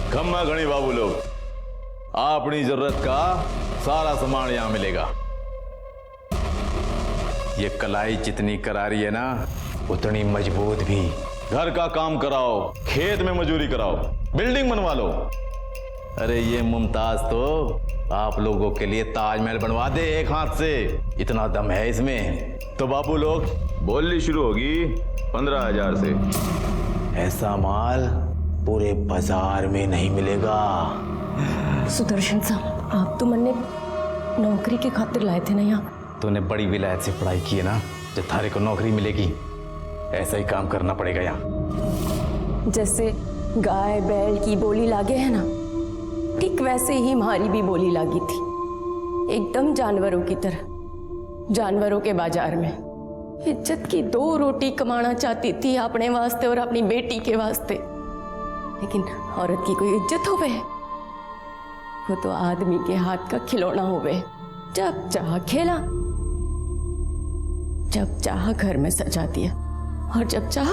खम्मा घनी बाबू लोग, अपनी जरूरत का सारा सामान यहां मिलेगा। ये कलाई जितनी करारी है ना, उतनी मजबूत भी। घर का काम कराओ, खेत में मजदूरी कराओ, बिल्डिंग बनवा लो। अरे ये मुमताज तो आप लोगों के लिए ताजमहल बनवा दे एक हाथ से, इतना दम है इसमें। तो बाबू लोग, बोली शुरू होगी 15,000 से। ऐसा माल पूरे बाजार में नहीं मिलेगा। सुदर्शन साहब, आप तो मन्ने नौकरी की खातिर लाए थे ना यहाँ। तूने बड़ी विलायत से पढ़ाई की है ना, जब थारे को नौकरी मिलेगी ऐसा ही काम करना पड़ेगा यहाँ। जैसे गाय बैल की बोली लागे है ना, ठीक वैसे ही हमारी भी बोली लागी थी, एकदम जानवरों की तरह। जानवरों के बाजार में इज्जत की 2 रोटी कमाना चाहती थी अपने वास्ते और अपनी बेटी के वास्ते, लेकिन औरत की कोई इज्जत होवे? वो तो आदमी के हाथ का खिलौना होवे। जब चाह खेला, जब चाह घर में सजा दिया और जब चाह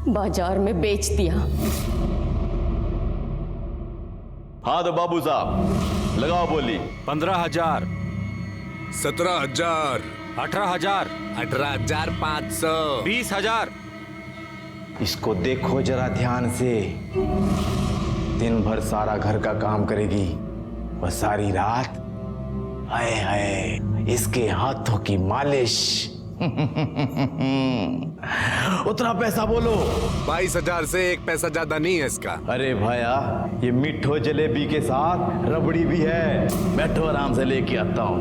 बाजार में बेच दिया। हाँ तो बाबू साहब लगाओ बोली। 15,000, 17,000, 18,000, 18,500, 20,000। इसको देखो जरा ध्यान से। दिन भर सारा घर का काम करेगी और सारी रात हाय हाय इसके हाथों की मालिश। उतना पैसा बोलो। 22,000 से 1 पैसा ज्यादा नहीं है इसका। अरे भाया, ये मिठो जलेबी के साथ रबड़ी भी है। बैठो आराम से लेके आता हूं।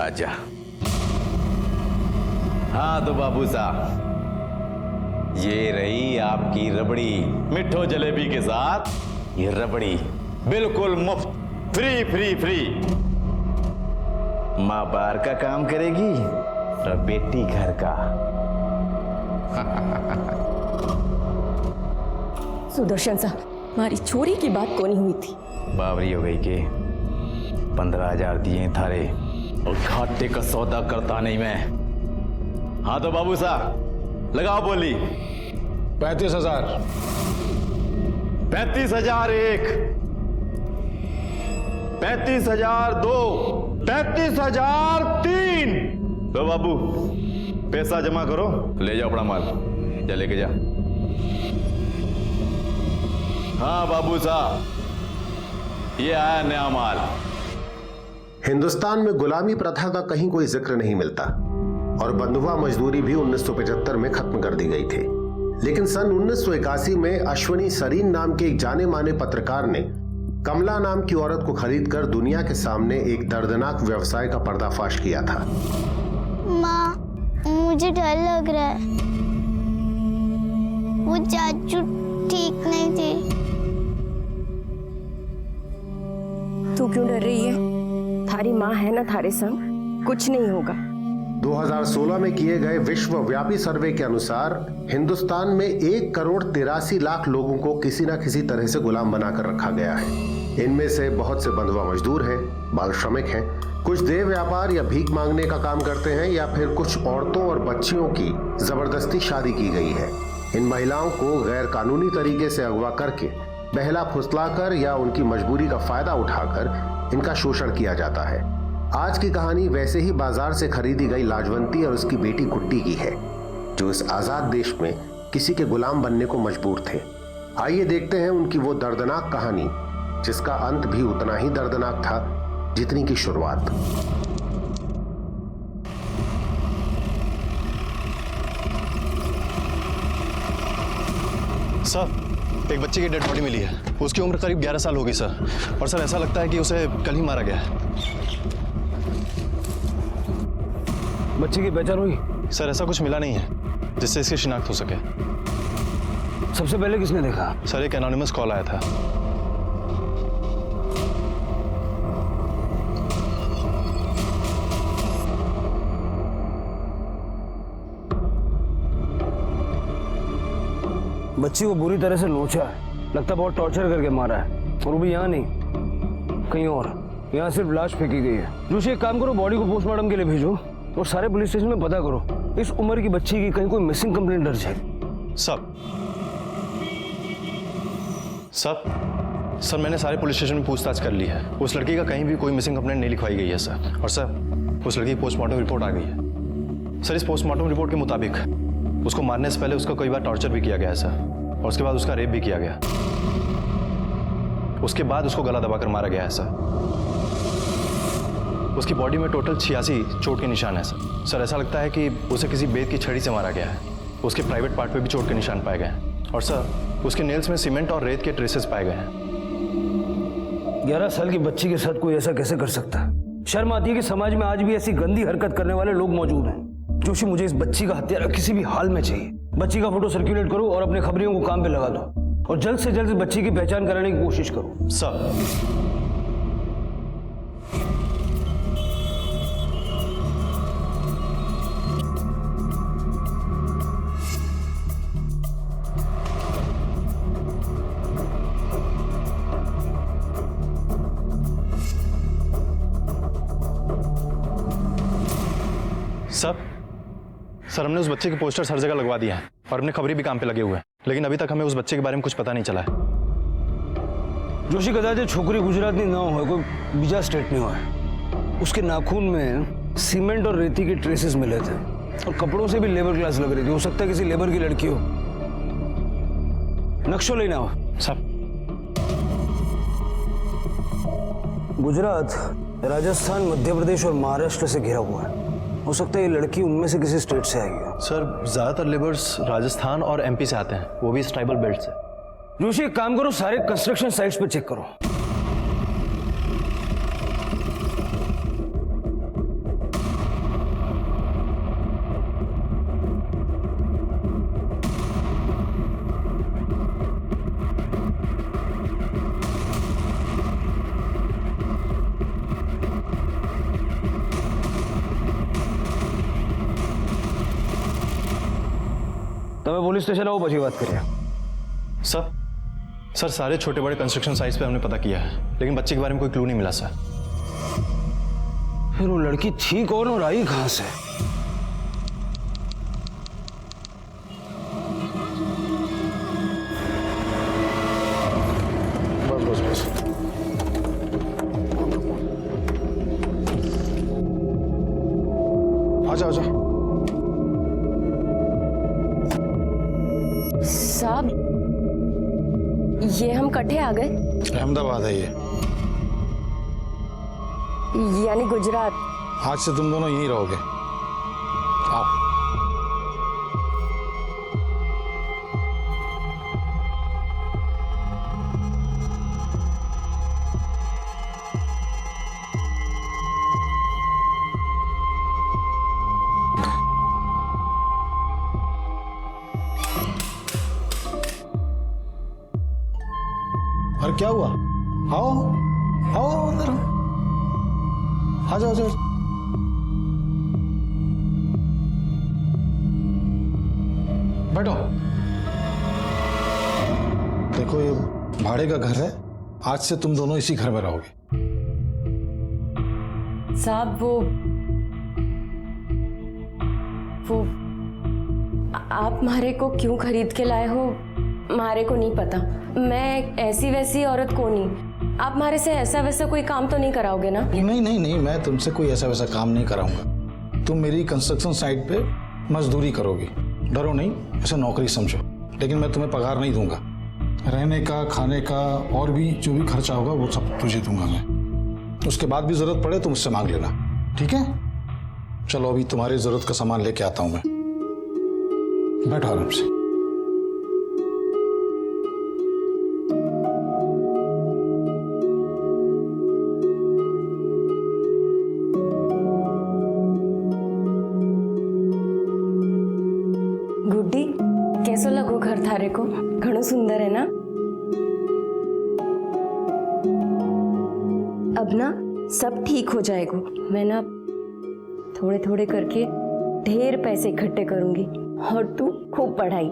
आजा। हाँ तो बाबू साहब, ये रही आपकी रबड़ी। मिठो जलेबी के साथ ये रबड़ी बिल्कुल मुफ्त, फ्री फ्री फ्री। माँ बाहर का काम करेगी और बेटी घर का। सुदर्शन साहब, हमारी चोरी की बात कोनी हुई थी। बावरी हो गई के 15,000 दिए थारे और घाटे का सौदा करता नहीं मैं। हाँ तो बाबू साहब लगाओ बोली। 35,000, 35,000 1, 35,000 2, 35,000 3। लो बाबू, पैसा जमा करो, ले जाओ अपना माल। जा लेके जा। हाँ बाबू साहब, ये आया नया माल। हिंदुस्तान में गुलामी प्रथा का कहीं कोई जिक्र नहीं मिलता और बंधुआ मजदूरी भी 1975 में खत्म कर दी गई थी। लेकिन सन 1981 में अश्वनी सरीन नाम के एक जाने माने पत्रकार ने कमला नाम की औरत को खरीदकर दुनिया के सामने एक दर्दनाक व्यवसाय का पर्दाफाश किया था। माँ, मुझे डर लग रहा है। वो चाचू ठीक नहीं थी। तू क्यों डर रही है? थारी माँ है ना थारे संग, कुछ नहीं होगा। 2016 में किए गए विश्वव्यापी सर्वे के अनुसार हिंदुस्तान में 1,83,00,000 लोगों को किसी न किसी तरह से गुलाम बनाकर रखा गया है। इनमें से बहुत से बंधुआ मजदूर हैं, बाल श्रमिक हैं, कुछ देह व्यापार या भीख मांगने का काम करते हैं, या फिर कुछ औरतों और बच्चियों की जबरदस्ती शादी की गई है। इन महिलाओं को गैर कानूनी तरीके से अगवा करके, बहला फुसलाकर या उनकी मजबूरी का फायदा उठाकर इनका शोषण किया जाता है। आज की कहानी वैसे ही बाजार से खरीदी गई लाजवंती और उसकी बेटी गुड्डी की है, जो इस आजाद देश में किसी के गुलाम बनने को मजबूर थे। आइए देखते हैं उनकी वो दर्दनाक कहानी, जिसका अंत भी उतना ही दर्दनाक था जितनी की शुरुआत। सर, एक बच्चे की डेड बॉडी मिली है। उसकी उम्र करीब 11 साल होगी सर, और सर ऐसा लगता है कि उसे कल ही मारा गया है। बच्चे की पहचान हुई? सर ऐसा कुछ मिला नहीं है जिससे इसकी शिनाख्त हो सके। सबसे पहले किसने देखा? सर एक एनोनिमस कॉल आया था। बच्ची को बुरी तरह से नोचा है, लगता बहुत टॉर्चर करके मारा है, और वो भी यहाँ नहीं कहीं और। यहाँ सिर्फ लाश फेंकी गई है। जोशी एक काम करो, बॉडी को पोस्टमार्टम के लिए भेजो और सारे पुलिस स्टेशन में पता करो इस उम्र की बच्ची की कहीं कोई मिसिंग कंप्लेंट दर्ज है। सब सर मैंने सारे पुलिस स्टेशन में पूछताछ कर ली है। उस लड़की का कहीं भी कोई मिसिंग कंप्लेंट नहीं लिखवाई गई है सर। और सर उस लड़की की पोस्टमार्टम रिपोर्ट आ गई है। सर इस पोस्टमार्टम रिपोर्ट के मुताबिक उसको मारने से पहले उसका कई बार टॉर्चर भी किया गया है सर, और उसके बाद उसका रेप भी किया गया। उसके बाद उसको गला दबाकर मारा गया है सर। उसकी बॉडी में टोटल 86 चोट के निशान है सर। सर ऐसा लगता है कि उसे किसी बेत की छड़ी से मारा गया है। उसके प्राइवेट पार्ट पे भी चोट के निशान पाए गए हैं। और सर उसके नेल्स में सीमेंट और रेत के ट्रेसेस पाए गए हैं। 11 साल की बच्ची के साथ कोई ऐसा कैसे कर सकता है? शर्म आती है कि समाज में आज भी ऐसी गंदी हरकत करने वाले लोग मौजूद हैं। जोशी, मुझे इस बच्ची का हत्यारा किसी भी हाल में चाहिए। बच्ची का फोटो सर्कुलेट करो और अपने खबरियों को काम पे लगा दो, और जल्द से जल्द बच्ची की पहचान कराने की कोशिश करो। सर सर हमने उस बच्चे के पोस्टर हर जगह लगवा दिया है और अपने खबरी भी काम पे लगे हुए हैं, लेकिन अभी तक हमें उस बच्चे के बारे में कुछ पता नहीं चला है। जोशी, कदाच छोकरी गुजरात नहीं ना हो, कोई बीजा स्टेट में हो। उसके नाखून में सीमेंट और रेती के ट्रेसेस मिले थे और कपड़ों से भी लेबर क्लास लग रही थी। हो सकता है किसी लेबर की लड़की हो। नक्शो लेना हो सर। गुजरात, राजस्थान, मध्य प्रदेश और महाराष्ट्र से घिरा हुआ है। हो सकता है ये लड़की उनमें से किसी स्टेट से आई है। सर ज्यादातर लेबर्स राजस्थान और एमपी से आते हैं, वो भी इस ट्राइबल बेल्ट से। जोशी, एक काम करो, सारे कंस्ट्रक्शन साइट्स पे चेक करो। તમે પોલીસ સ્ટેશન આવો પછી વાત કરીએ। सर सारे छोटे बड़े कंस्ट्रक्शन साइट्स पे हमने पता किया है, लेकिन बच्चे के बारे में कोई क्लू नहीं मिला सर। फिर वो लड़की थी कौन और आई कहां से? बस बस बस। आजा आजा। साहब, ये हम कटे आ गए? अहमदाबाद है ये। यानी गुजरात। आज से तुम दोनों यहीं रहोगे। आओ। अरे क्या हुआ? आओ आओ अंदर आ जाओ जाओ। बैठो। देखो ये भाड़े का घर है, आज से तुम दोनों इसी घर में रहोगे। साहब वो आप मारे को क्यों खरीद के लाए हो, मारे को नहीं पता। मैं ऐसी वैसी औरत को नहीं। आप मारे से ऐसा वैसा कोई काम तो नहीं कराओगे ना? नहीं नहीं नहीं, मैं तुमसे कोई ऐसा वैसा काम नहीं कराऊंगा। तुम मेरी कंस्ट्रक्शन साइट पे मजदूरी करोगी। डरो नहीं, ऐसा नौकरी समझो। लेकिन मैं तुम्हें पगार नहीं दूंगा। रहने का, खाने का और भी जो भी खर्चा होगा वो सब तुझे दूंगा मैं। उसके बाद भी जरूरत पड़े तो मुझसे मांग लेना, ठीक है? चलो अभी तुम्हारी जरूरत का सामान लेके आता हूं मैं। बैठो आराम से। गुड्डी, कैसो लगो घर थारे को? घणो सुंदर है ना? अब ना सब ठीक हो जाएगा। मैं ना थोड़े थोड़े करके ढेर पैसे इकट्ठे करूंगी और तू खूब पढ़ाई।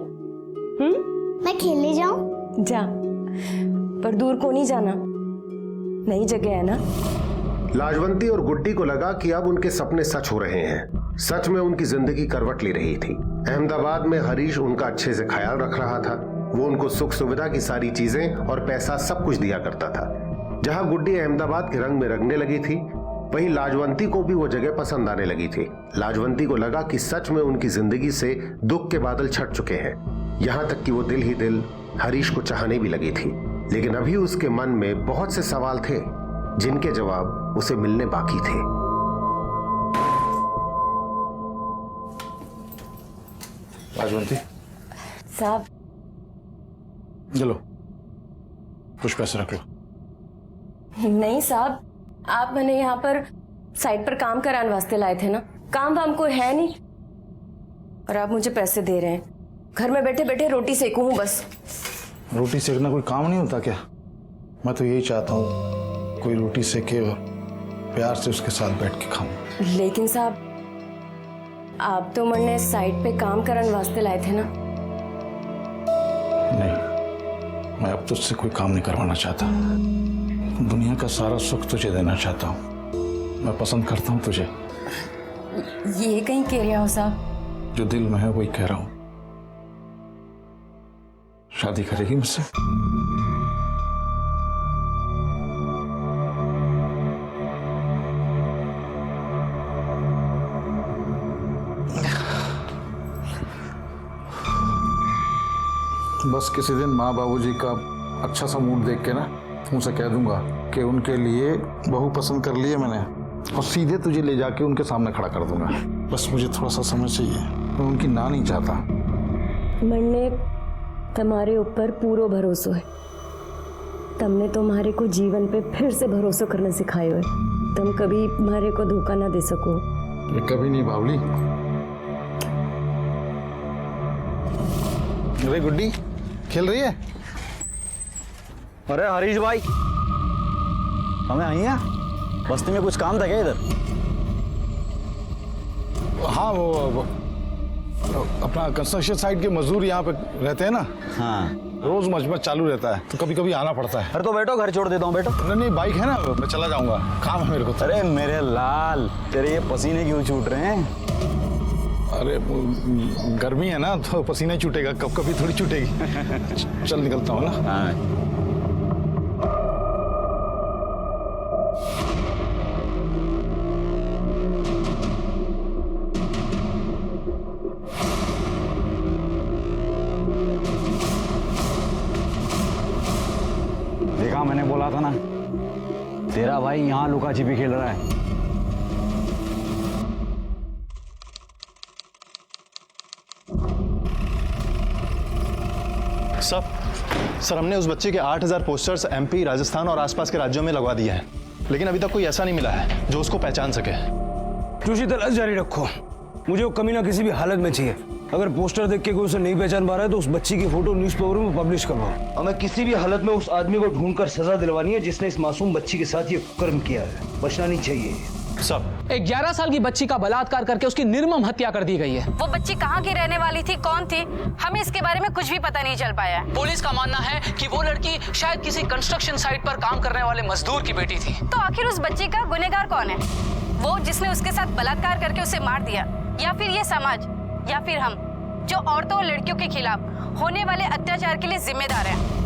मैं खेलने जाऊं? जा, पर दूर को नहीं जाना, नई जगह है ना। लाजवंती और गुड्डी को लगा कि अब उनके सपने सच हो रहे हैं। सच में उनकी जिंदगी करवट ले रही थी। अहमदाबाद में हरीश उनका अच्छे से ख्याल रख रहा था। वो उनको सुख सुविधा की सारी चीजें और पैसा सब कुछ दिया करता था। जहां गुड्डी अहमदाबाद के रंग में रंगने लगी थी, वहीं लाजवंती को भी वो जगह पसंद आने लगी थी। लाजवंती को लगा कि सच में उनकी जिंदगी से दुख के बादल छट चुके हैं। यहां तक कि वो दिल ही दिल हरीश को चाहने भी लगी थी। लेकिन अभी उसके मन में बहुत से सवाल थे जिनके जवाब उसे मिलने बाकी थे। लाजवंती, साहब, चलो कुछ पैसे रख लो। नहीं साहब, आप मैंने यहाँ पर साइट पर काम कराने वास्ते लाए थे ना। काम वाम कोई है नहीं और आप मुझे पैसे दे रहे हैं। घर में बैठे बैठे रोटी सेकूं बस। रोटी सेकना कोई काम नहीं होता क्या? मैं तो यही चाहता हूँ कोई रोटी सेके और प्यार से उसके साथ बैठ के खाऊं। लेकिन साहब, आप तो मैंने साइट पे काम कराने वास्ते लाए थे ना। नहीं, मैं अब तुझसे कोई काम नहीं करवाना चाहता। दुनिया का सारा सुख तुझे देना चाहता हूँ। मैं पसंद करता हूँ तुझे। ये कहीं कह रहे हो साहब? जो दिल में है वही कह रहा हूँ। शादी करेगी मुझसे? बस किसी दिन माँ बाबूजी का अच्छा सा मूड देख के ना उनसे कह दूंगा कि उनके लिए बहू पसंद कर ली है मैंने, और सीधे तुझे ले जाके उनके सामने खड़ा कर दूंगा। बस मुझे थोड़ा सा समय चाहिए, मैं उनकी ना नहीं चाहता। मैंने तुम्हारे ऊपर पूरो भरोसा है। तुमने तुम्हारे को जीवन पे फिर से भरोसा करना सिखाए हुए। तुम कभी हमारे को धोखा ना दे सको। ये कभी नहीं बावली। अरे गुड्डी, खेल रही है? अरे हरीश भाई, हमें आई हैं? बस्ती में कुछ काम था क्या इधर? हाँ, वो अपना कंस्ट्रक्शन साइट के मजदूर यहाँ पे रहते हैं ना। हाँ। रोज मजबत चालू रहता है तो कभी कभी आना पड़ता है। अरे तो बैठो, घर छोड़ देता हूँ, बैठो। नहीं नहीं, बाइक है ना, मैं चला जाऊंगा, काम है मेरे को। अरे मेरे लाल, तेरे ये पसीने क्यों छूट रहे हैं? अरे गर्मी है ना तो पसीना ही छूटेगा, कब कभी थोड़ी छूटेगी। चल निकलता हूँ ना। हाँ। देखा, मैंने बोला था ना, तेरा भाई यहाँ लुका छिपी खेल रहा है। सर, हमने उस बच्चे के 8000 पोस्टर्स एमपी, राजस्थान और आसपास के राज्यों में लगवा दिए हैं, लेकिन अभी तक कोई ऐसा नहीं मिला है जो उसको पहचान सके। जोशी, तलाश जारी रखो। मुझे वो कमीना किसी भी हालत में चाहिए। अगर पोस्टर देख के कोई उसे नहीं पहचान पा रहा है तो उस बच्ची की फोटो न्यूज़पेपर में पब्लिश करवाओ। हमें किसी भी हालत में उस आदमी को ढूंढकर सजा दिलवानी है जिसने इस मासूम बच्ची के साथ ये कर्म किया है। बचना नहीं चाहिए। सब 11 साल की बच्ची का बलात्कार करके उसकी निर्मम हत्या कर दी गई है। वो बच्ची कहाँ की रहने वाली थी, कौन थी, हमें इसके बारे में कुछ भी पता नहीं चल पाया। पुलिस का मानना है कि वो लड़की शायद किसी कंस्ट्रक्शन साइट पर काम करने वाले मजदूर की बेटी थी। तो आखिर उस बच्ची का गुनहगार कौन है? वो जिसने उसके साथ बलात्कार करके उसे मार दिया, या फिर ये समाज, या फिर हम जो औरतों और लड़कियों के खिलाफ होने वाले अत्याचार के लिए जिम्मेदार हैं?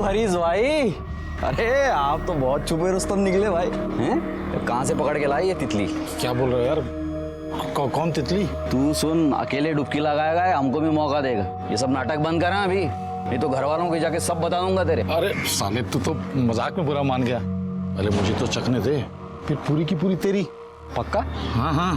हरीश भाई, अरे आप तो बहुत छुपे रुस्तम निकले भाई। हैं? कहाँ से पकड़ के लाई ये तितली? क्या बोल रहे हो यार? कौन तितली? तू सुन, अकेले डुबकी लगाएगा, हमको भी मौका देगा। ये सब नाटक बंद करा अभी, नहीं तो घर वालों को जाके सब बता दूंगा तेरे। अरे साले, तू तो मजाक में बुरा मान गया। पहले मुझे तो चखने दे, फिर पूरी की पूरी तेरी। पक्का? हाँ हाँ।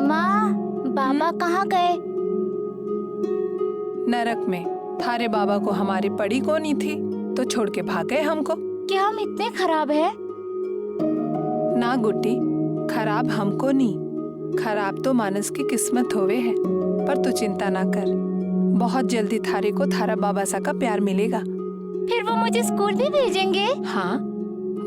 माँ, बाबा कहाँ गए? नरक में थारे बाबा को हमारी पड़ी कोनी थी तो छोड़ के भाग गए हमको। क्या हम इतने खराब है? ना गुड्डी, खराब हमको नहीं, खराब तो मानस की किस्मत होवे है। पर तू चिंता ना कर, बहुत जल्दी थारे को थारा बाबा सा का प्यार मिलेगा। फिर वो मुझे स्कूल भी भेजेंगे? हाँ,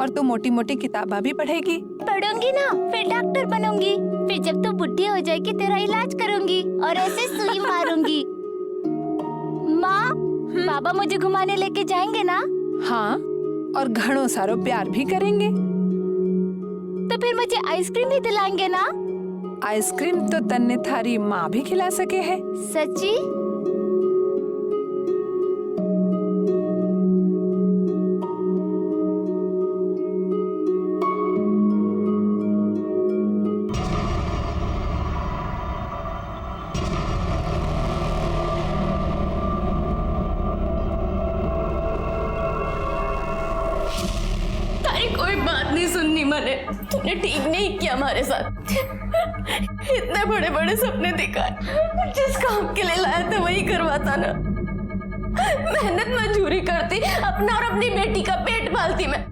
और तू मोटी मोटी किताबा भी पढ़ेगी। पढ़ूंगी ना, फिर डॉक्टर बनूंगी। फिर जब तू बुढ़ी हो जाएगी तेरा इलाज करूंगी और ऐसे सुई मारूंगी। माँ, बाबा मुझे घुमाने लेके जाएंगे ना? हाँ, और घणों सारो प्यार भी करेंगे। तो फिर मुझे आइसक्रीम भी दिलाएंगे ना? आइसक्रीम तो तन्ने थारी माँ भी खिला सके है। सच्ची? कोई बात नहीं सुननी मैंने। तूने ठीक नहीं किया हमारे साथ। इतने बड़े बड़े सपने दिखाए, जिस काम के लिए लाया था वही करवाता ना। मेहनत मजदूरी करती, अपना और अपनी बेटी का पेट पालती मैं,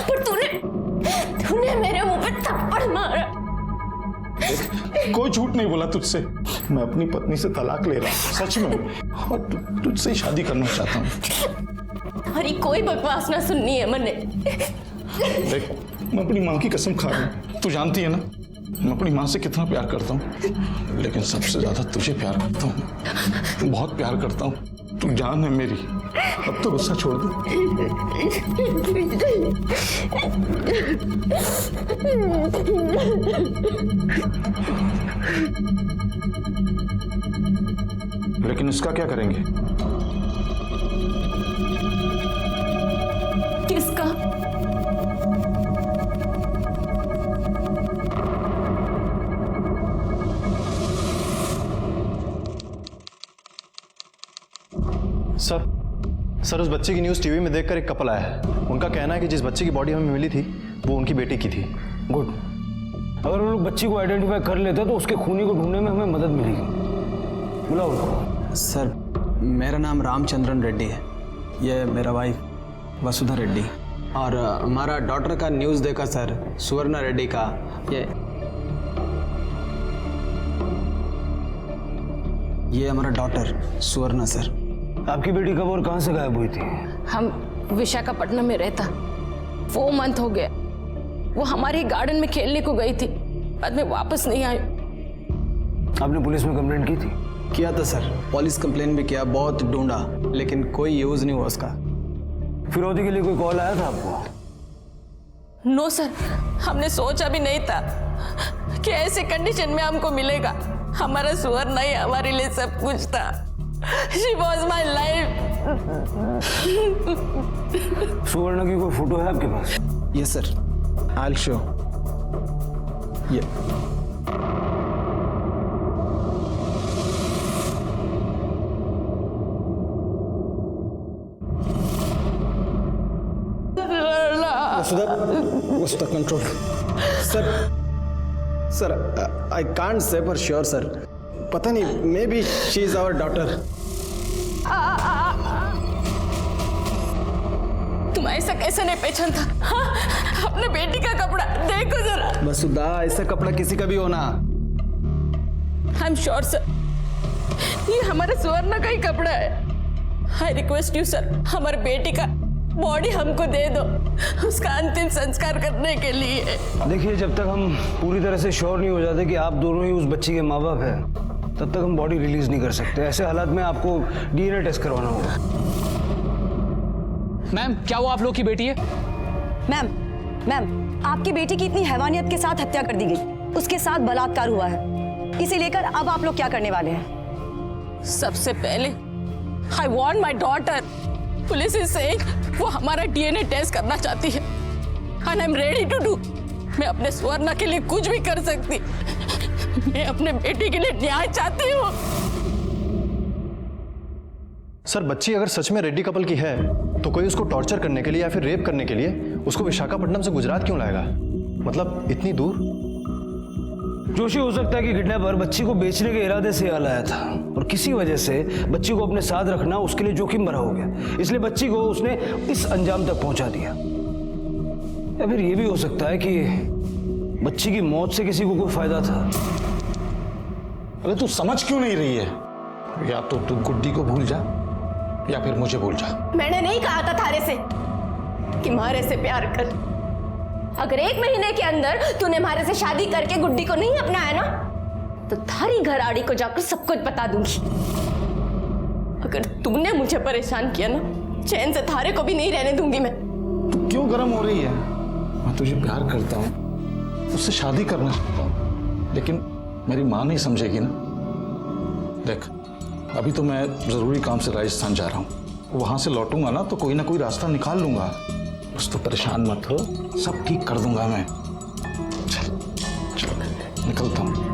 पर तूने मेरे मुंह पे थप्पड़ मारा। कोई झूठ नहीं बोला तुझसे। मैं अपनी पत्नी से तलाक ले रहा हूँ, सच में, और तुझसे ही शादी करना चाहता हूँ। तुम्हारी कोई बकवास ना सुननी है मैंने। देख, मैं अपनी माँ की कसम खा रहा हूँ। तू जानती है ना मैं अपनी माँ से कितना प्यार करता हूँ, लेकिन सबसे ज्यादा तुझे प्यार करता हूँ। बहुत प्यार करता हूँ, तू जान है मेरी। अब तो गुस्सा छोड़ दे। लेकिन इसका क्या करेंगे? किसका? सर उस बच्चे की न्यूज़ टीवी में देखकर एक कपल आया है। उनका कहना है कि जिस बच्चे की बॉडी हमें मिली थी वो उनकी बेटी की थी। गुड। अगर वो लोग बच्ची को आइडेंटिफाई कर लेते तो उसके खूनी को ढूंढने में हमें मदद मिलेगी। बुलाओ उनको। सर, मेरा नाम रामचंद्रन रेड्डी है। ये मेरा वाइफ वसुधा रेड्डी, और हमारा डॉटर का न्यूज़ देखा सर, सुवर्णा रेड्डी का। ये हमारा डॉटर सुवर्णा सर। आपकी बेटी कब और कहाँ से गायब हुई थी? हम विशाखापट्टनम में रहता, 4 मंथ हो गया। वो हमारे गार्डन में खेलने को गई थी, बाद में वापस नहीं आई। आपने पुलिस में कंप्लेंट की थी? किया था सर, पुलिस कंप्लेंट भी किया, बहुत ढूंढा, लेकिन कोई यूज नहीं हुआ उसका। फिरौती के लिए कोई कॉल आया था आपको? नो सर, हमने सोचा भी नहीं था कि ऐसे कंडीशन में हमको मिलेगा। हमारा सुवर्णा ही हमारे लिए सब कुछ था। She was my life. सुवर्णा की कोई फोटो है आपके पास? Yes sir, I'll show. ये Vasudha control. Sir I can't say for sure sir, पता नहीं, maybe she is our daughter. तुम ऐसा कैसे नहीं पहचानता? हाँ? अपने बेटी का कपड़ा देखो जरा। वसुधा, ऐसा कपड़ा किसी का भी होना। आई एम श्योर सर, ये हमारे सुवर्णा का ही कपड़ा है। आई रिक्वेस्ट यू सर, हमारे बेटी का बॉडी हमको दे दो, उसका अंतिम संस्कार करने के लिए। देखिए, जब तक हम पूरी तरह से श्योर नहीं हो जाते कि आप दोनों ही उस बच्ची के माँ बाप हैं, तब तक हम बॉडी रिलीज नहीं कर सकते। ऐसे हालात में आपको डीएनए टेस्ट करवाना होगा। मैम, क्या वो आप लोग की बेटी है? मैम, आपकी बेटी की इतनी हैवानियत के साथ हत्या कर दी गई, उसके साथ बलात्कार हुआ है। इसे लेकर अब आप लोग क्या करने वाले हैं? सबसे पहले I want my daughter. Police is saying वो हमारा डीएनए टेस्ट करना चाहती है, and I am ready to do. मैं अपने सुवर्णा के लिए कुछ भी कर सकती। मैं अपने बेटी के लिए न्याय चाहती हूँ। सर, बच्ची अगर सच में रेड्डी कपल की है तो कोई उसको टॉर्चर करने के लिए या फिर रेप करने के लिए उसको विशाखापट्टनम से गुजरात क्यों लाएगा? मतलब इतनी दूर? जोशी, हो सकता है कि किडनैपर बच्ची को बेचने के इरादे से यहाँ लाया था और और किसी वजह से बच्ची को अपने साथ रखना उसके लिए जोखिम भरा हो गया, इसलिए बच्ची को उसने इस अंजाम तक पहुंचा दिया। या फिर यह भी हो सकता है कि बच्ची की मौत से किसी को कोई फायदा था। अरे तू समझ क्यों नहीं रही है? या तो तू गुड्डी को भूल जा या फिर मुझे भूल जा। मैंने नहीं कहा था थारे से कि मारे से प्यार कर। अगर 1 महीने के अंदर तूने मारे से शादी करके गुड्डी को नहीं अपनाया ना, तो थारी घरआड़ी को जाकर सब कुछ बता दूंगी। अगर तूने मुझे परेशान किया ना, चैन से थारे को भी नहीं रहने दूंगी मैं। तू क्यों गर्म हो रही है? मैं तुझे प्यार करता हूँ, उससे शादी करना चाहता हूँ, लेकिन मेरी माँ नहीं समझेगी ना। देख, अभी तो मैं जरूरी काम से राजस्थान जा रहा हूँ, वहां से लौटूंगा ना तो कोई ना कोई रास्ता निकाल लूंगा। बस तू परेशान मत हो, सब ठीक कर दूंगा मैं। चल चल निकलता हूँ।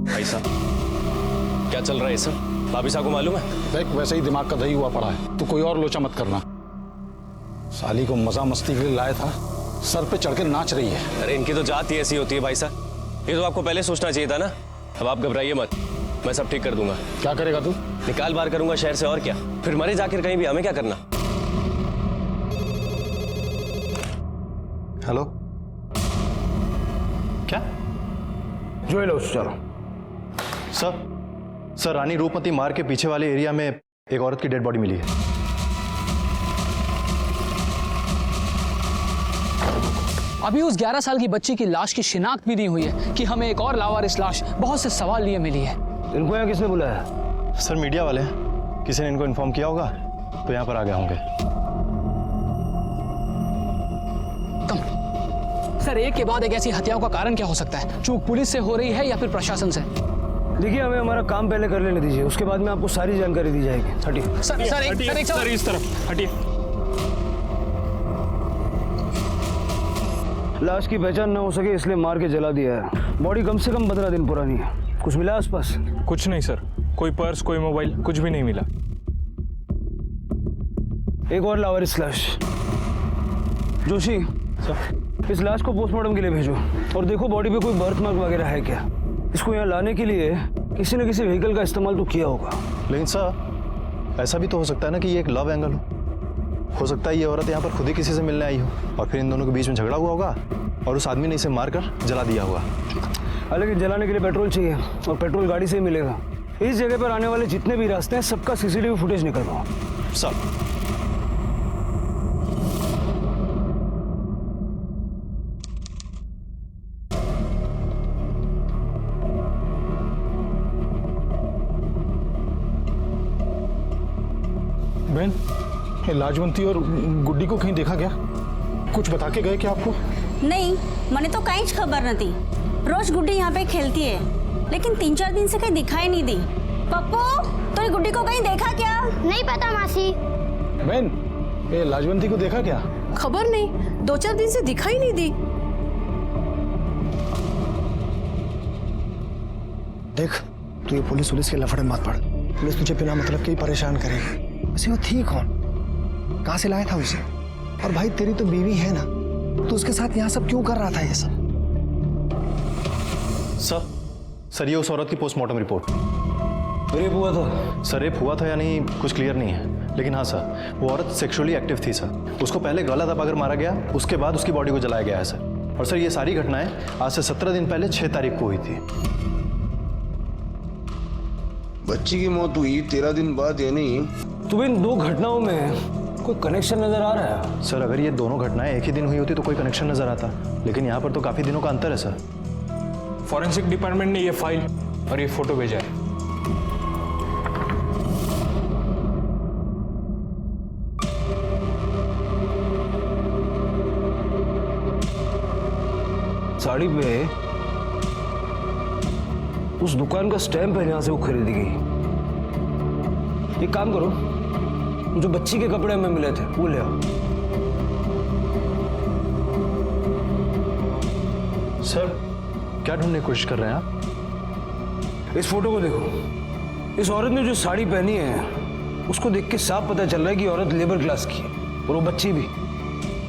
भाई साहब, क्या चल रहा है सब? भाभी साहब को मालूम है? देख, वैसे ही दिमाग का दही हुआ पड़ा है, तू कोई और लोचा मत करना। साली को मजा मस्ती के लिए लाया था, सर पे चढ़ के नाच रही है। अरे इनकी तो जात ही ऐसी होती है भाई साहब, ये तो आपको पहले सोचना चाहिए था ना। अब आप घबराइए मत, मैं सब ठीक कर दूंगा। क्या करेगा तू? निकाल बाहर करूंगा शहर से, और क्या। फिर मरे जाकर कहीं भी, हमें क्या करना। हेलो, क्या? जो लो चलो। सर, रानी रूपमती मार्ग के पीछे वाले एरिया में एक औरत की डेड बॉडी मिली है। अभी उस 11 साल की बच्ची की लाश की शिनाख्त भी नहीं हुई है कि हमें एक और लावारिस लाश बहुत से सवाल लिए मिली है। इनको यहाँ किसने बुलाया? सर, मीडिया वाले हैं, किसी ने इनको इन्फॉर्म किया होगा तो यहाँ पर आ गए होंगे। सर, एक के बाद एक ऐसी हत्याओं का कारण क्या हो सकता है? चूक पुलिस से हो रही है या फिर प्रशासन से? देखिए, हमें हमारा काम पहले कर लेने दीजिए, उसके बाद में आपको सारी जानकारी दी जाएगी। हटिए सर, इस तरफ हटिए। लाश की पहचान ना हो सके इसलिए मार के जला दिया है। बॉडी कम से कम 15 दिन पुरानी है। कुछ मिला आसपास? कुछ नहीं सर, कोई पर्स, कोई मोबाइल, कुछ भी नहीं मिला। एक और लावारिस लाश। जोशी सर, इस लाश को पोस्टमार्टम के लिए भेजो और देखो बॉडी पे कोई बर्थ मार्क वगैरह है क्या। इसको यहाँ लाने के लिए किसी न किसी व्हीकल का इस्तेमाल तो किया होगा। लेकिन सर, ऐसा भी तो हो सकता है ना कि ये एक लव एंगल हो सकता है ये औरत यहाँ पर खुद ही किसी से मिलने आई हो और फिर इन दोनों के बीच में झगड़ा हुआ होगा और उस आदमी ने इसे मारकर जला दिया होगा। हालांकि जलाने के लिए पेट्रोल चाहिए और पेट्रोल गाड़ी से ही मिलेगा। इस जगह पर आने वाले जितने भी रास्ते हैं सबका सीसीटीवी फुटेज निकलवाओ। सर, बहन, ये लाजवंती और गुड्डी को कहीं देखा क्या? कुछ बता के गए क्या आपको? नहीं, मैंने तो कहीं खबर न थी। रोज गुड्डी यहाँ पे खेलती है, लेकिन 3-4 दिन से कहीं दिखाई नहीं दी। पप्पू, तो गुड्डी को कहीं देखा क्या? नहीं पता मासी। बहन, ये लाजवंती को देखा क्या? खबर नहीं, 2-4 दिन से दिखाई नहीं दी। देख, तू ये पुलिस के लफड़े मत पड़। पुलिस तुझे बिना मतलब के ही परेशान करेगी। वैसे वो थी कौन? कहाँ से लाया था उसे? और भाई, तेरी तो बीवी है ना, तो उसके साथ यहाँ सब क्यों कर रहा था ये सब? सर, ये उस औरत की पोस्टमार्टम रिपोर्ट। रेप हुआ था? सर, रेप हुआ था या नहीं कुछ क्लियर नहीं है, लेकिन हाँ सर, वो औरत सेक्सुअली एक्टिव थी सर। उसको पहले गला दबाकर मारा गया, उसके बाद उसकी बॉडी को जलाया गया है सर। और सर, ये सारी घटनाएं आज से 17 दिन पहले 6 तारीख को हुई थी। बच्ची की मौत हुई 13 दिन बाद, यानी तुम्हें इन 2 घटनाओं में कोई कनेक्शन नजर आ रहा है? सर, अगर ये दोनों घटनाएं एक ही दिन हुई होती तो कोई कनेक्शन नजर आता, लेकिन यहाँ पर तो काफी दिनों का अंतर है सर। फॉरेंसिक डिपार्टमेंट ने ये फाइल और ये फोटो भेजा है। साड़ी पे उस दुकान का स्टैम्प है जहां से वो खरीदी गई। एक काम करो, जो बच्ची के कपड़े हमें मिले थे वो ले आओ। सर, क्या ढूंढने की कोशिश कर रहे हैं आप? इस फोटो को देखो। इस औरत ने जो साड़ी पहनी है उसको देख के साफ पता चल रहा है कि औरत लेबर क्लास की है और वो बच्ची भी।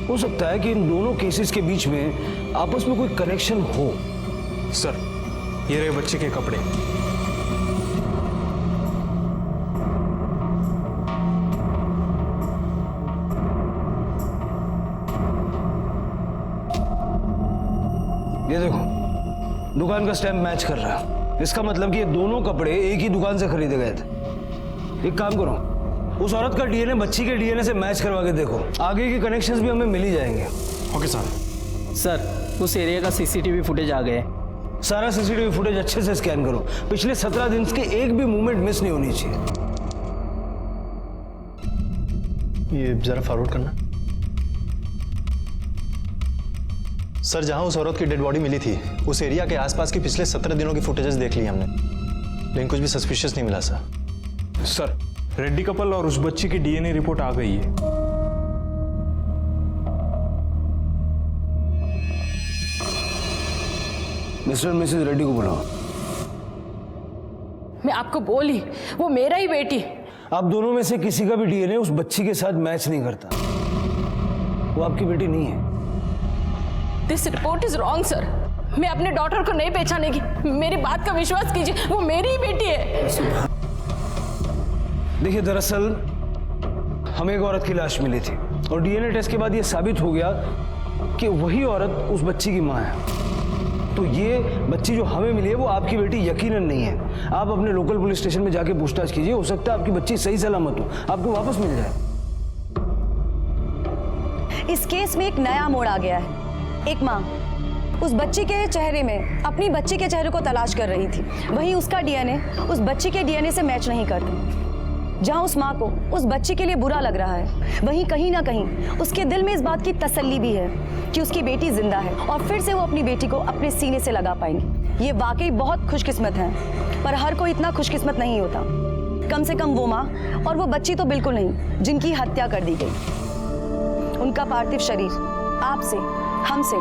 हो सकता है कि इन दोनों केसेस के बीच में आपस में कोई कनेक्शन हो। सर, ये रहे बच्चे के कपड़े। ये देखो, दुकान का स्टैम्प मैच कर रहा है। इसका मतलब कि ये दोनों कपड़े एक ही दुकान से खरीदे गए थे। एक काम करो, उस औरत का डीएनए बच्ची के डीएनए से मैच करवा के देखो, आगे के कनेक्शंस भी हमें मिल ही जाएंगे। Okay sir. सर, उस एरिया का सीसीटीवी फुटेज आ गए। सारा सीसीटीवी फुटेज अच्छे से स्कैन करो। पिछले 17 दिन के एक भी मूवमेंट मिस नहीं होनी चाहिए। ये जरा फॉरवर्ड करना। सर, जहां उस औरत की डेड बॉडी मिली थी उस एरिया के आसपास की पिछले 17 दिनों की फुटेजेस देख ली हमने, लेकिन कुछ भी सस्पिशियस नहीं मिला सर। सर, रेड्डी कपल और उस बच्ची की डीएनए रिपोर्ट आ गई है। मिस्टर और मिसेस रेड्डी को बुलाओ। मैं आपको बोली, वो मेरा ही बेटी। आप दोनों में से किसी का भी डीएनए उस बच्ची के साथ मैच नहीं करता। वो आपकी बेटी नहीं है। This report is wrong sir. मैं अपने डॉटर को नहीं पहचानेगी। मेरी बात का विश्वास कीजिए, वो मेरी ही बेटी है। देखिए, दरअसल हमें एक औरत की लाश मिली थी और डीएनए टेस्ट के बाद ये साबित हो गया कि वही औरत उस बच्ची की मां है। तो ये बच्ची जो हमें मिली है वो आपकी बेटी यकीनन नहीं है। आप अपने लोकल पुलिस स्टेशन में जाके पूछताछ कीजिए, हो सकता है आपकी बच्ची सही सलामत हो, आपको वापस मिल जाए। इस केस में एक नया मोड़ आ गया है। एक माँ उस बच्ची के चेहरे में अपनी बच्ची के चेहरे को तलाश कर रही थी, वहीं उसका डीएनए उस बच्ची के डीएनए से मैच नहीं करता। जहां उस माँ को उस बच्ची के लिए बुरा लग रहा है, वहीं कहीं ना कहीं उसके दिल में इस बात की तसल्ली भी है कि उसकी बेटी जिंदा है और फिर से वो अपनी बेटी को अपने सीने से लगा पाएंगे। ये वाकई बहुत खुशकिस्मत है, पर हर कोई इतना खुशकिस्मत नहीं होता। कम से कम वो माँ और वो बच्ची तो बिल्कुल नहीं, जिनकी हत्या कर दी गई। उनका पार्थिव शरीर आपसे, हमसे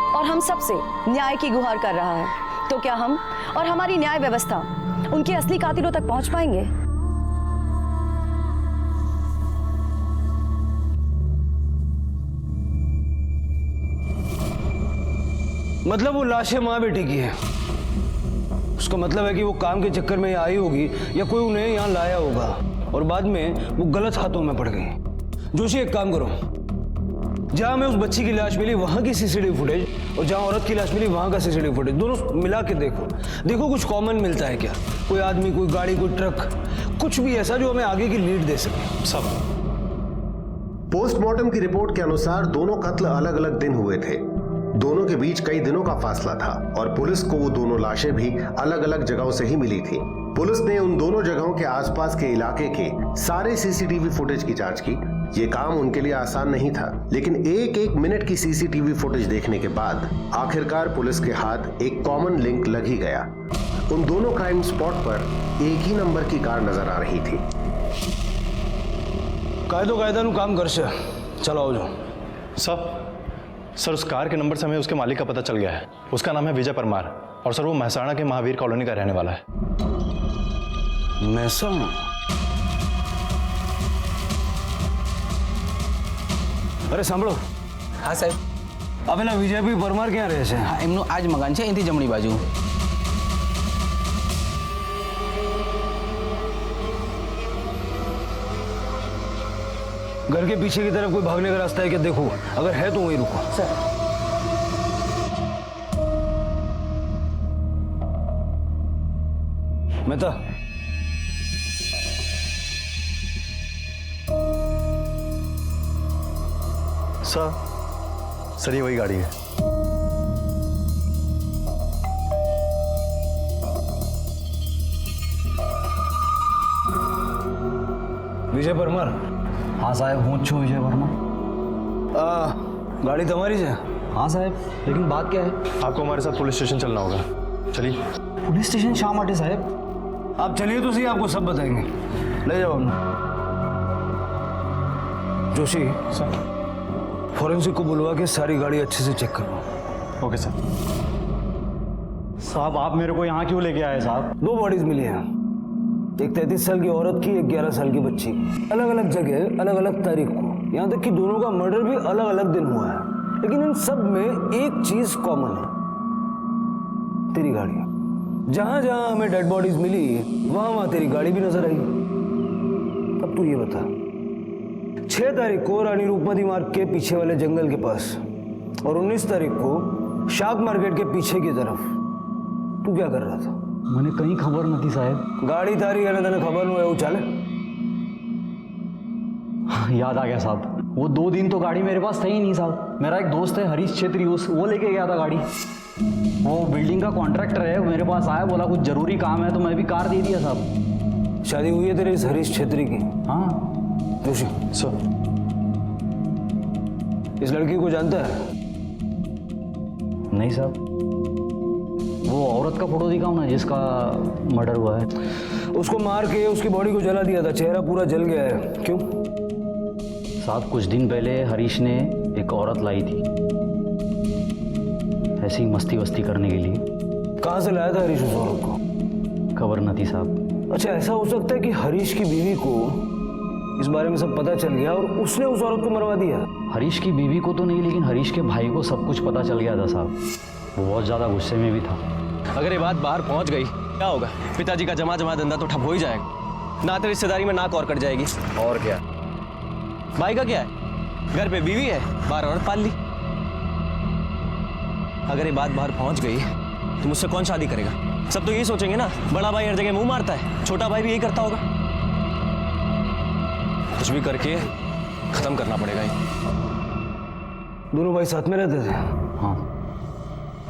और हम सब से न्याय की गुहार कर रहा है। तो क्या हम और हमारी न्याय व्यवस्था उनके असली कातिलों तक पहुंच पाएंगे? मतलब वो लाशें माँ बेटी की है। उसका मतलब है कि वो काम के चक्कर में यहाँ आई होगी या कोई उन्हें यहाँ लाया होगा और बाद में वो गलत हाथों में पड़ गई। जोशी, एक काम करो, जहां हमें उस बच्ची की लाश मिली वहां की सीसीटीवी फुटेज और जहां औरत की लाश मिली वहां का सीसीटीवी फुटेज दोनों मिला के देखो कुछ कॉमन मिलता है क्या। कोई आदमी, कोई गाड़ी, कोई ट्रक, कुछ भी ऐसा जो हमें आगे की लीड दे सके। सब पोस्टमार्टम की रिपोर्ट के अनुसार दोनों कत्ल अलग अलग दिन हुए थे। दोनों के बीच कई दिनों का फासला था और पुलिस को वो दोनों लाशें भी अलग अलग जगहों से ही मिली थी। पुलिस ने उन दोनों जगहों के आसपास के इलाके के सारे सीसीटीवी फुटेज की जांच की। ये काम उनके लिए आसान नहीं था, लेकिन एक एक मिनट की सीसीटीवी फुटेज देखने के बाद आखिरकार पुलिस के हाथ एक कॉमन लिंक लग ही गया। उन दोनों क्राइम स्पॉट पर एक ही नंबर की कार नजर आ रही थी। कायदा काम कर से चलो आओ जाओ। सर, उस कार के नंबर से हमें उसके मालिक का पता चल गया है। उसका नाम है विजय परमार और सर वो महसाणा के महावीर कॉलोनी का रहने वाला है। महसाणा? अरे सांभळो। हाँ साहब। अब ना विजयભાઈ પરમાર ક્યાં રહે છે? હા, એમનું આ જ મકાન છે, અહીંથી જમણી બાજુ। घर के पीछे की तरफ कोई भागने का रास्ता है क्या? देखो, अगर है तो वहीं रुको। सर, मेहता, सर ये वही गाड़ी है। विजय परमार? हाँ साहब, हूँ छू विजय परमार। गाड़ी तुम्हारी है? हाँ साहब, लेकिन बात क्या है? आपको हमारे साथ पुलिस स्टेशन चलना होगा। चलिए। पुलिस स्टेशन शा माटे साहब? आप चलिए तो सही, आपको सब बताएंगे। ले जाओ हमने। जोशी सर, फॉरेंसिक को बुलवा के सारी गाड़ी अच्छे से चेक करो। Okay sir. साहब आप मेरे को यहाँ क्यों लेके आए साहब? 2 बॉडीज मिली हैं, एक 33 साल की औरत की, एक 11 साल की बच्ची, अलग अलग जगह, अलग अलग तारीख को। यहाँ तक कि दोनों का मर्डर भी अलग अलग दिन हुआ है, लेकिन इन सब में एक चीज कॉमन है, तेरी गाड़ी। जहां जहां हमें डेड बॉडीज मिली वहां वहां तेरी गाड़ी भी नजर आई। अब तू ये बता, 6 तारीख को रानी रूपमती मार्ग के पीछे वाले जंगल के पास और 19 तारीख को शाक मार्केट के पीछे की तरफ तू क्या कर रहा था? मैंने कहीं खबर न थी साहब। गाड़ी तारी है ना, तेने खबर नहीं है, वो चले। याद आ गया साहब, वो 2 दिन तो गाड़ी मेरे पास था ही नहीं साहब। मेरा एक दोस्त है हरीश छेत्री, वो लेके गया था गाड़ी। वो बिल्डिंग का कॉन्ट्रैक्टर है, मेरे पास आया, बोला कुछ जरूरी काम है, तो मैं भी कार दे दिया साहब। शादी हुई है तेरे इस हरीश छेत्री की? हाँ। जोशी सर, इस लड़की को जानता है? नहीं साहब। वो औरत का फोटो दिखाओ ना जिसका मर्डर हुआ है। उसको मार के उसकी बॉडी को जला दिया था, चेहरा पूरा जल गया है। क्यों? साहब कुछ दिन पहले हरीश ने एक औरत लाई थी, ऐसी मस्ती वस्ती करने के लिए। कहाँ से लाया था हरीश उस औरत को? खबर न थी साहब। अच्छा, ऐसा हो सकता है कि हरीश की बीवी को इस बारे में सब पता चल गया और उसने उस औरत को मरवा दिया? हरीश की बीवी को तो नहीं, लेकिन हरीश के भाई को सब कुछ पता चल गया था साहब। वो बहुत ज़्यादा गुस्से में भी था। अगर ये बात बाहर पहुंच गई क्या होगा? पिताजी का जमा धंधा तो ठप हो ही जाएगा, नाते रिश्तेदारी में नाक और कट जाएगी। और क्या? भाई का क्या है, घर पे बीवी है, बाहर औरत पाल ली। अगर ये बात बाहर पहुंच गई तो मुझसे कौन शादी करेगा? सब तो यही सोचेंगे ना, बड़ा भाई हर जगह मुंह मारता है, छोटा भाई भी यही करता होगा। कुछ भी करके खत्म करना पड़ेगा ये। दोनों भाई साथ में रहते थे? हाँ।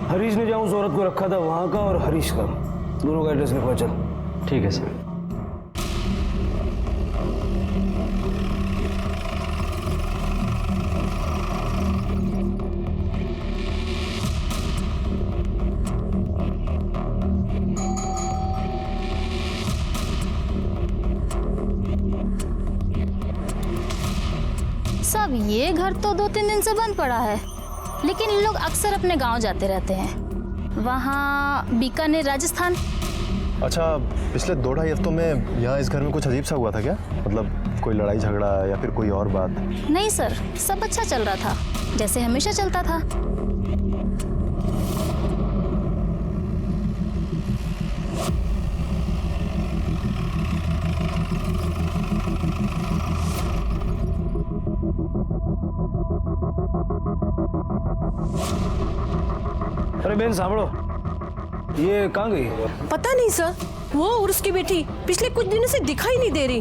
हरीश ने जहाँ उस औरत को रखा था वहाँ का और हरीश का दोनों का एड्रेस लिखवा। चल। ठीक है सर। सब ये घर तो 2-3 दिन से बंद पड़ा है, लेकिन ये लोग अक्सर अपने गांव जाते रहते हैं, वहाँ बीकानेर, राजस्थान। अच्छा, पिछले 2-2.5 हफ्तों में यहाँ इस घर में कुछ अजीब सा हुआ था क्या? मतलब कोई लड़ाई झगड़ा या फिर कोई और बात? नहीं सर, सब अच्छा चल रहा था, जैसे हमेशा चलता था। अरे बहन सामड़ो, ये कहाँ गई? पता नहीं सर, वो और उसकी बेटी पिछले कुछ दिनों से दिखाई नहीं दे रही।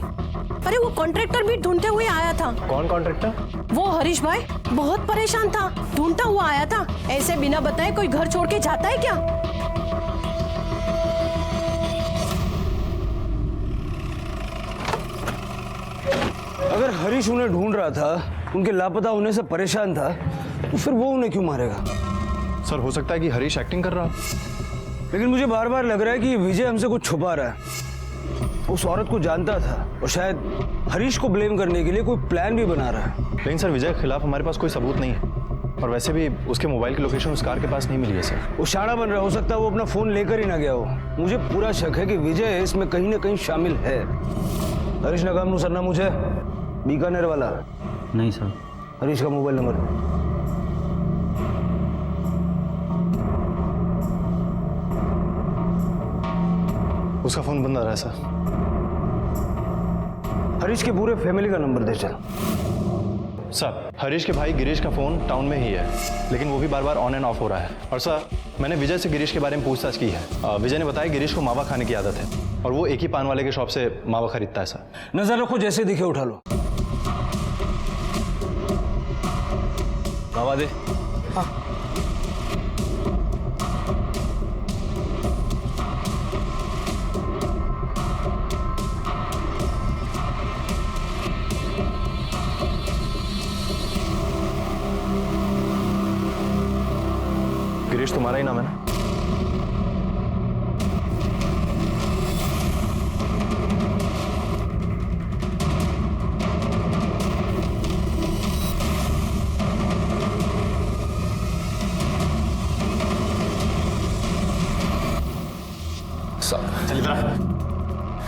अरे वो कॉन्ट्रैक्टर भी ढूंढते हुए आया था। कौन कॉन्ट्रैक्टर? वो हरीश भाई, बहुत परेशान था, ढूंढता हुआ आया था। ऐसे बिना बताए कोई घर छोड़ के जाता है क्या? अगर हरीश उन्हें ढूंढ रहा था, उनके लापता होने से परेशान था, तो फिर वो उन्हें क्यों मारेगा? सर, हो सकता है कि हरीश एक्टिंग कर रहा, लेकिन मुझे बार बार लग रहा है कि विजय हमसे कुछ छुपा रहा है। उस औरत को जानता था और शायद हरीश को ब्लेम करने के लिए कोई प्लान भी बना रहा है। लेकिन सर, विजय के खिलाफ हमारे पास कोई सबूत नहीं है, और वैसे भी उसके मोबाइल की लोकेशन उस कार के पास नहीं मिली है सर। वो शाड़ा बन रहा, हो सकता है वो अपना फोन लेकर ही ना गया हो। मुझे पूरा शक है कि विजय इसमें कहीं ना कहीं शामिल है। हरीश नगाम नु सरनाम मुझे बीकानेर वाला? नहीं सर। हरीश का मोबाइल नंबर? उसका फोन बंद आ रहा है सर। हरीश के पूरे फैमिली का नंबर दे चल। सर, हरीश के भाई गिरीश का फोन टाउन में ही है, लेकिन वो भी बार बार ऑन एंड ऑफ हो रहा है। और सर, मैंने विजय से गिरीश के बारे में पूछताछ की है। विजय ने बताया गिरीश को मावा खाने की आदत है और वो एक ही पान वाले के शॉप से मावा खरीदता है सर। नजर रखो, जैसे दिखे उठा लो। मावा दे। गिरीश तुम्हारा ही नाम है ना?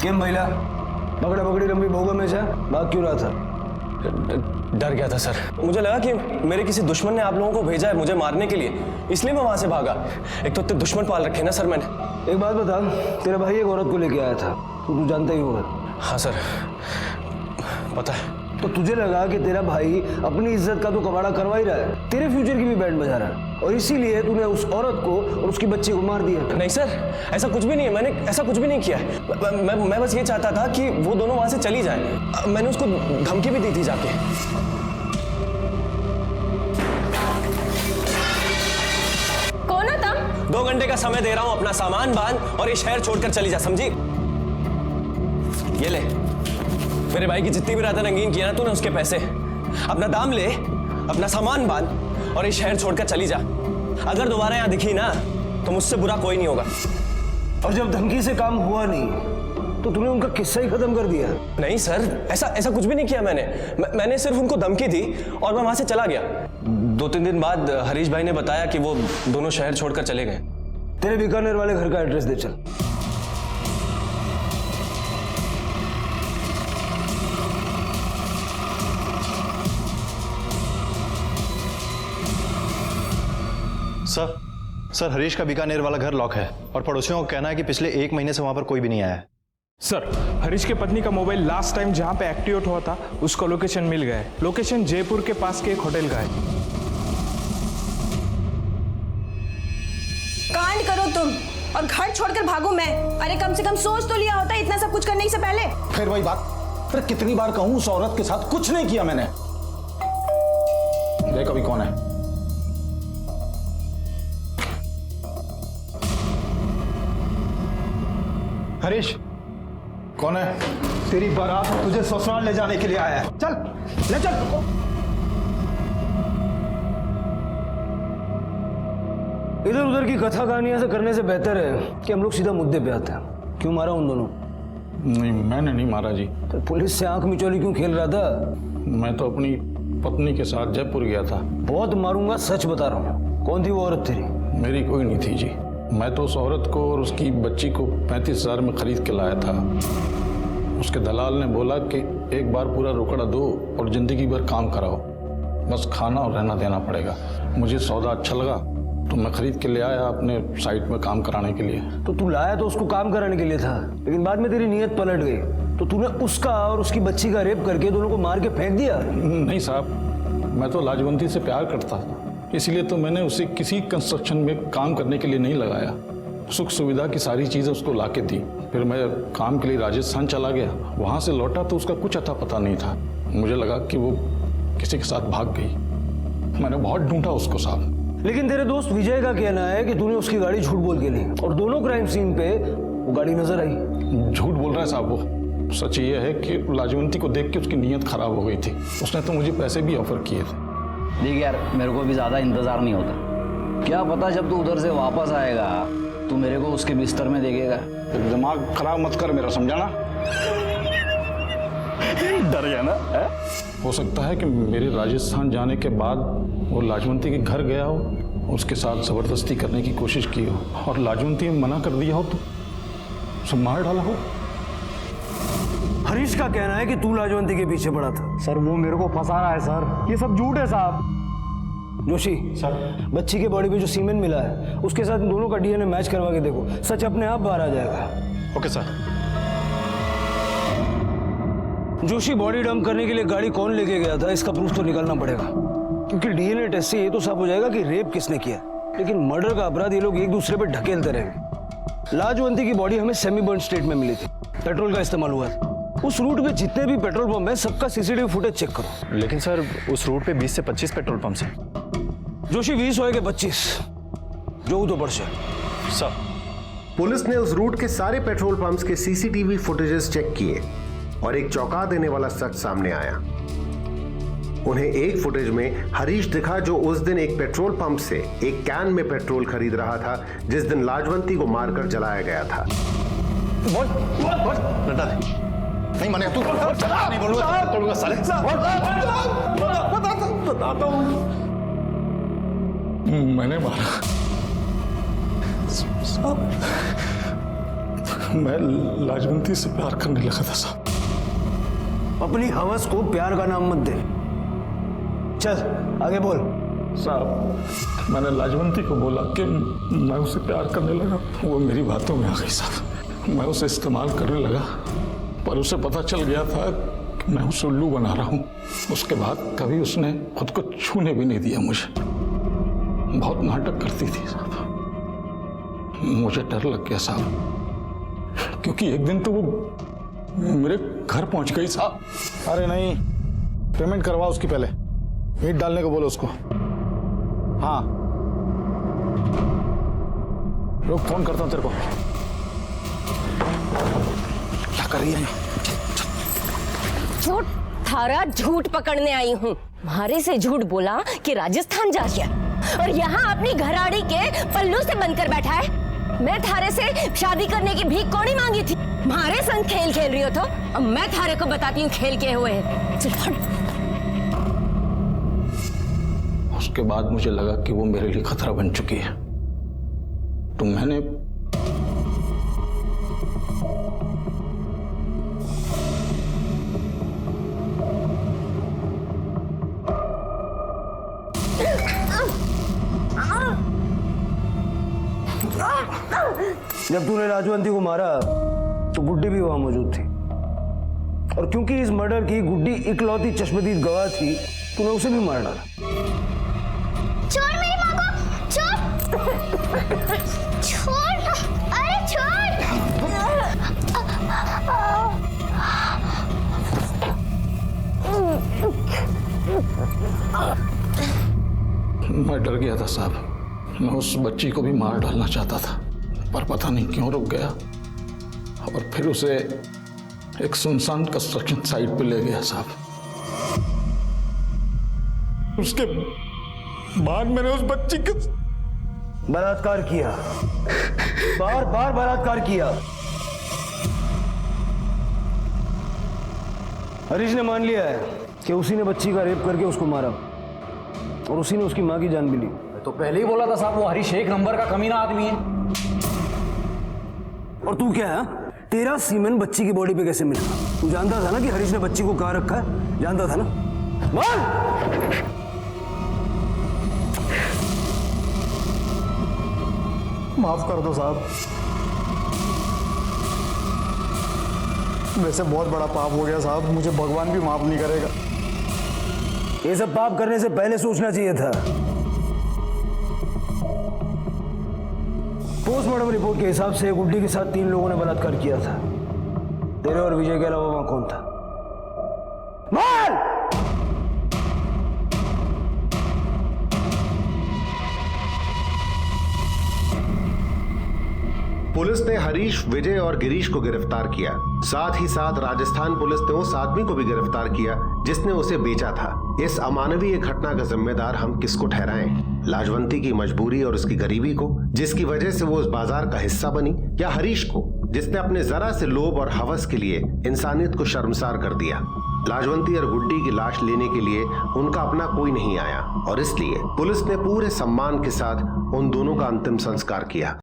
કેમ ભઈલા पकड़ा पकड़ी रंभी भोगा में से भाग क्यों रहा था? डर गया था सर। मुझे लगा कि मेरे किसी दुश्मन ने आप लोगों को भेजा है मुझे मारने के लिए, इसलिए मैं वहां से भागा। एक तो इतने दुश्मन पाल रखे ना सर मैंने। एक बात बता, तेरा भाई एक औरत को लेके आया था, तू जानता ही होगा। हाँ सर, पता है। तो तुझे लगा कि तेरा भाई अपनी इज्जत का तो कबाड़ा करवा ही रहा है, तेरे फ्यूचर की भी बैंड बजा रहा है, और इसीलिए तूने उस औरत को और उसकी बच्ची को मार दिया। नहीं सर, ऐसा कुछ भी नहीं है, मैंने ऐसा कुछ भी नहीं किया है। मैं बस ये चाहता था कि वो दोनों वहां से चली जाएं। मैंने उसको धमकी भी दी थी जाके। कौन है तुम? 2 घंटे का समय दे रहा हूं, अपना सामान बांध और ये शहर छोड़कर चली जा, समझी? ये ले, मेरे भाई की जितनी भी रातें रंगीन किया ना तूने, उसके पैसे। अपना दाम ले, अपना सामान बांध और ये शहर छोड़कर चली जा। अगर दोबारा यहां दिखी ना तो मुझसे बुरा कोई नहीं होगा। और जब धमकी से काम हुआ नहीं तो तूने उनका किस्सा ही खत्म कर दिया। नहीं सर, ऐसा कुछ भी नहीं किया मैंने सिर्फ उनको धमकी दी और मैं वहां से चला गया। 2-3 दिन बाद हरीश भाई ने बताया कि वो दोनों शहर छोड़कर चले गए। तेरे बीकानेर वाले घर का एड्रेस दे चल। सर हरीश का बीकानेर वाला घर लॉक है और पड़ोसियों का कहना है कि पिछले 1 महीने से वहां पर कोई भी नहीं आया है। सर, हरीश के पत्नी का मोबाइल लास्ट टाइम जहां पे एक्टिवेट हुआ था उसका लोकेशन मिल गया है। लोकेशन जयपुर के पास के एक होटल का है। कांड करो तुम और घर छोड़कर भागो मैं। अरे कम से कम सोच तो लिया होता इतना सब कुछ करने से पहले। फिर वही बात, फिर कितनी बार कहूं उस औरत के साथ कुछ नहीं किया मैंने। देख अभी कौन है। हरीश, कौन है? तेरी बारात तुझे ससुराल ले जाने के लिए आया है। चल ले चल। इधर उधर की कथा कहानियां से करने से बेहतर है कि हम लोग सीधा मुद्दे पे आते हैं। क्यों मारा उन दोनों? नहीं, मैंने नहीं मारा जी। तो पुलिस से आंख मिचौली क्यों खेल रहा था? मैं तो अपनी पत्नी के साथ जयपुर गया था। बहुत मारूंगा, सच बता रहा हूँ। कौन थी वो औरत तेरी? मेरी कोई नहीं थी जी। मैं तो उस औरत को और उसकी बच्ची को 35,000 में खरीद के लाया था। उसके दलाल ने बोला कि एक बार पूरा रोकड़ा दो और जिंदगी भर काम कराओ, बस खाना और रहना देना पड़ेगा। मुझे सौदा अच्छा लगा तो मैं खरीद के ले आया अपने साइट में काम कराने के लिए। तो तू लाया तो उसको काम कराने के लिए था, लेकिन बाद में तेरी नीयत पलट गई तो तूने उसका और उसकी बच्ची का रेप करके दोनों को मार के फेंक दिया। नहीं साहब, मैं तो लाजवंती से प्यार करता था, इसलिए तो मैंने उसे किसी कंस्ट्रक्शन में काम करने के लिए नहीं लगाया। सुख सुविधा की सारी चीज़ें उसको ला के दी। फिर मैं काम के लिए राजस्थान चला गया। वहाँ से लौटा तो उसका कुछ अता पता नहीं था। मुझे लगा कि वो किसी के साथ भाग गई। मैंने बहुत ढूंढा उसको साहब। लेकिन तेरे दोस्त विजय का कहना है कि तूने उसकी गाड़ी झूठ बोल के ली और दोनों क्राइम सीन पे वो गाड़ी नजर आई। झूठ बोल रहा है साहब वो। सच ये है कि लाजवंती को देख के उसकी नीयत खराब हो गई थी। उसने तो मुझे पैसे भी ऑफर किए थे। देख यार, मेरे को भी ज़्यादा इंतज़ार नहीं होता। क्या पता जब तू उधर से वापस आएगा तू मेरे को उसके बिस्तर में देखेगा। दिमाग खराब मत कर मेरा, समझा ना? डर गया ना? हो सकता है कि मेरे राजस्थान जाने के बाद वो लाजवंती के घर गया हो, उसके साथ जबरदस्ती करने की कोशिश की हो और लाजवंती ने मना कर दिया हो तो उसे मार डाला हो। हरीश का कहना है कि तू लाजवंती के पीछे पड़ा था। सर वो मेरे को फंसा रहा है सर, ये सब झूठ है साहब। जोशी सर, बच्ची के बॉडी पे जो सीमेन मिला है उसके साथ दोनों का डीएनए मैच करवा के देखो, सच अपने आप बाहर आ जाएगा। Okay sir. Joshi, body dump करने के लिए गाड़ी कौन लेके गया था इसका प्रूफ तो निकालना पड़ेगा, क्योंकि डीएनए टेस्ट से ये तो साफ हो जाएगा कि रेप किसने किया। लेकिन मर्डर का अपराध ये लोग एक दूसरे पे ढकेलते रहेंगे। लाजवंती की बॉडी हमें सेमी बर्न स्टेट में मिली थी, पेट्रोल का इस्तेमाल हुआ था। उस रूट पे जितने भी पेट्रोल पंप है सबका सीसीटीवी फुटेज चेक करो। लेकिन सर उस रूट पे 20 से 25 पेट्रोल पंप्स हैं। जोशी 20 होएगा 25 जो तो बढ़ सर। पुलिस ने उस रूट के सारे पेट्रोल पंप्स के सीसीटीवी फुटेजेस चेक किए और एक चौंका देने वाला सच सामने आया। उन्हें एक फुटेज में हरीश दिखा जो उस दिन एक पेट्रोल पंप से एक कैन में पेट्रोल खरीद रहा था जिस दिन लाजवंती को मारकर जलाया गया था। नहीं माने तू नहीं बोलूंगा साले। बताता हूं मैंने मारा। मैं लाजवंती से प्यार करने लगा था साहब। अपनी हवस को प्यार का नाम मत दे। चल आगे बोल। साहब मैंने लाजवंती को बोला कि मैं उसे प्यार करने लगा। वो मेरी बातों में आ गई साहब। मैं उसे इस्तेमाल करने लगा, पर उसे पता चल गया था कि मैं उसे उल्लू बना रहा हूँ। उसके बाद कभी उसने खुद को छूने भी नहीं दिया मुझे। बहुत नाटक करती थी साहब। मुझे डर लग गया साहब, क्योंकि एक दिन तो वो मेरे घर पहुंच गई साहब। अरे नहीं, पेमेंट करवा उसकी पहले, ईंट डालने को बोलो उसको। हाँ रुक, फोन करता हूं तेरे को। क्या कर रही है? झूठ, थारा झूठ पकड़ने आई हूँ। मारे से झूठ बोला कि राजस्थान जा गया और यहाँ अपनी घराड़ी के पल्लू से बनकर बैठा है। मैं थारे से शादी करने की भीख कौड़ी मांगी थी। मारे संग खेल खेल रही हो तो अब मैं थारे को बताती हूँ खेल के हुए हैं। चल हट। उसके बाद मुझे लगा कि वो मेरे लिए खतरा बन चुकी है, तो मैंने जब तूने लाजवंती को मारा तो गुड्डी भी वहां मौजूद थी, और क्योंकि इस मर्डर की गुड्डी इकलौती चश्मदीद गवाह थी, तूने उसे भी मार डाला। छोड़ मेरी माँ को, छोड़, छोड़, अरे छोड़। मैं डर गया था साहब। मैं उस बच्ची को भी मार डालना चाहता था, पर पता नहीं क्यों रुक गया और फिर उसे एक सुनसान कंस्ट्रक्शन साइट पे ले गया साहब। उसके बाद मैंने उस बच्ची के बलात्कार किया, बार बार बलात्कार किया। हरीश ने मान लिया है कि उसी ने बच्ची का रेप करके उसको मारा और उसी ने उसकी मां की जान भी ली। तो पहले ही बोला था साहब, वो हरीश एक नंबर का कमीना आदमी है। और तू क्या है? तेरा सीमेन बच्ची की बॉडी पे कैसे मिला? तू जानता था ना कि हरीश ने बच्ची को कहाँ रखा है? जानता था ना? बोल! माफ कर दो साहब, वैसे बहुत बड़ा पाप हो गया साहब, मुझे भगवान भी माफ नहीं करेगा। ये सब पाप करने से पहले सोचना चाहिए था। पोस्टमार्टम रिपोर्ट के हिसाब से गुड्डी के साथ 3 लोगों ने बलात्कार किया था। तेरे और विजय के अलावा वहां कौन था? बोल! पुलिस ने हरीश, विजय और गिरीश को गिरफ्तार किया। साथ ही साथ राजस्थान पुलिस ने उस आदमी को भी गिरफ्तार किया जिसने उसे बेचा था। इस अमानवीय घटना का जिम्मेदार हम किसको ठहराएं? लाजवंती की मजबूरी और उसकी गरीबी को, जिसकी वजह से वो उस बाजार का हिस्सा बनी, या हरीश को, जिसने अपने जरा से लोभ और हवस के लिए इंसानियत को शर्मसार कर दिया? लाजवंती और गुड्डी की लाश लेने के लिए उनका अपना कोई नहीं आया और इसलिए पुलिस ने पूरे सम्मान के साथ उन दोनों का अंतिम संस्कार किया।